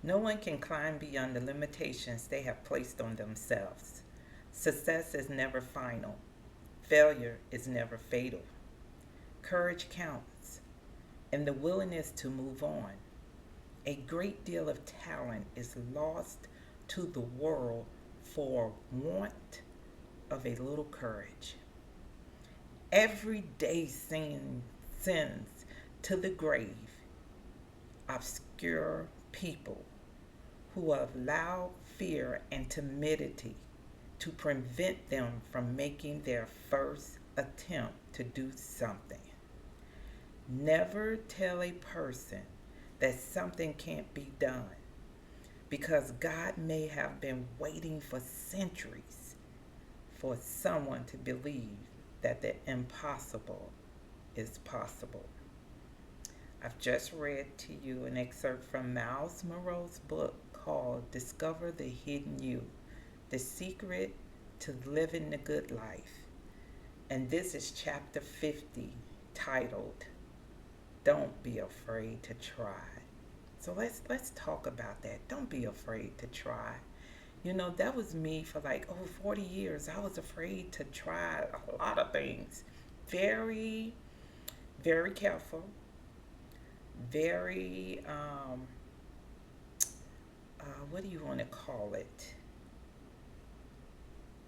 No one can climb beyond the limitations they have placed on themselves. Success is never final. Failure is never fatal. Courage counts, and the willingness to move on. A great deal of talent is lost to the world for want of a little courage. Everyday sin sends to the grave obscure people who have allowed fear and timidity to prevent them from making their first attempt to do something. Never tell a person that something can't be done because God may have been waiting for centuries for someone to believe that the impossible is possible. I've just read to you an excerpt from Myles Munroe's book called Discover the Hidden You, The Secret to Living the Good Life. And this is chapter 50, titled Don't Be Afraid to Try. So let's talk about that. Don't be afraid to try. You know, that was me for like over 40 years. I was afraid to try a lot of things. Very, very careful. Very, what do you want to call it?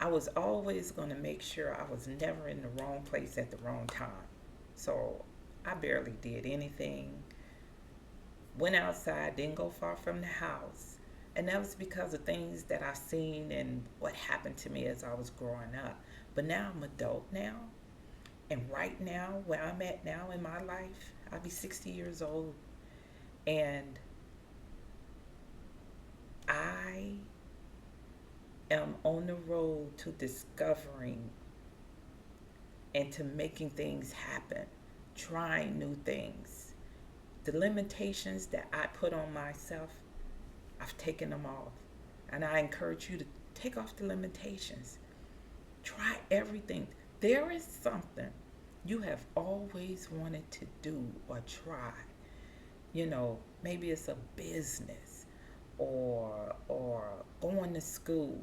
I was always going to make sure I was never in the wrong place at the wrong time. So I barely did anything. Went outside, didn't go far from the house. And that was because of things that I've seen and what happened to me as I was growing up. But now I'm adult now. And right now, where I'm at now in my life, I'll be 60 years old. And I am on the road to discovering and to making things happen, trying new things. The limitations that I put on myself, I've taken them off. And I encourage you to take off the limitations. Try everything. There is something you have always wanted to do or try. You know, maybe it's a business or going to school.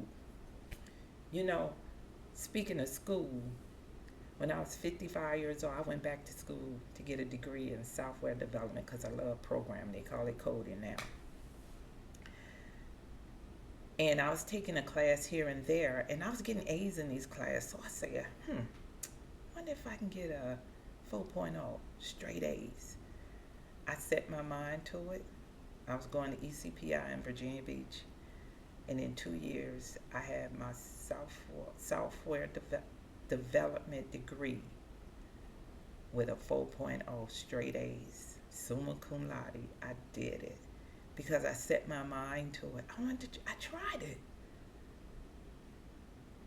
You know, speaking of school, when I was 55 years old, I went back to school to get a degree in software development because I love programming. They call it coding now. And I was taking a class here and there, and I was getting A's in these classes. So I said, wonder if I can get a 4.0, straight A's. I set my mind to it. I was going to ECPI in Virginia Beach. And in 2 years, I had my software development degree with a 4.0, straight A's, summa cum laude. I did it because I set my mind to it. I tried it.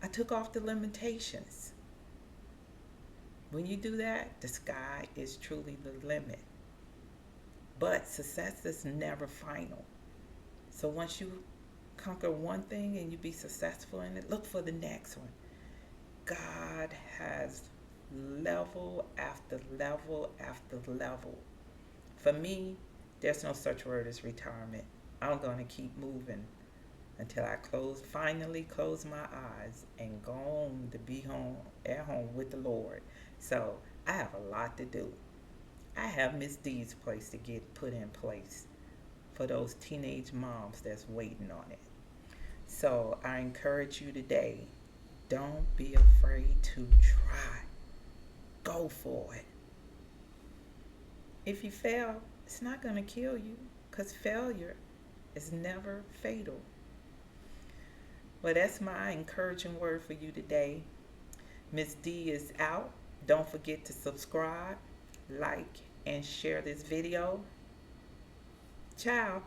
I took off the limitations. When you do that, the sky is truly the limit. But success is never final. So once you conquer one thing and you be successful in it, look for the next one. God has level after level after level. For me, there's no such word as retirement. I'm going to keep moving until I finally close my eyes and go home to be at home with the Lord. So I have a lot to do. I have Miss D's place to get put in place for those teenage moms that's waiting on it. So I encourage you today, don't be afraid to try. Go for it. If you fail, it's not going to kill you because failure is never fatal. Well, that's my encouraging word for you today. Miss D is out. Don't forget to subscribe, like, and share this video. Ciao.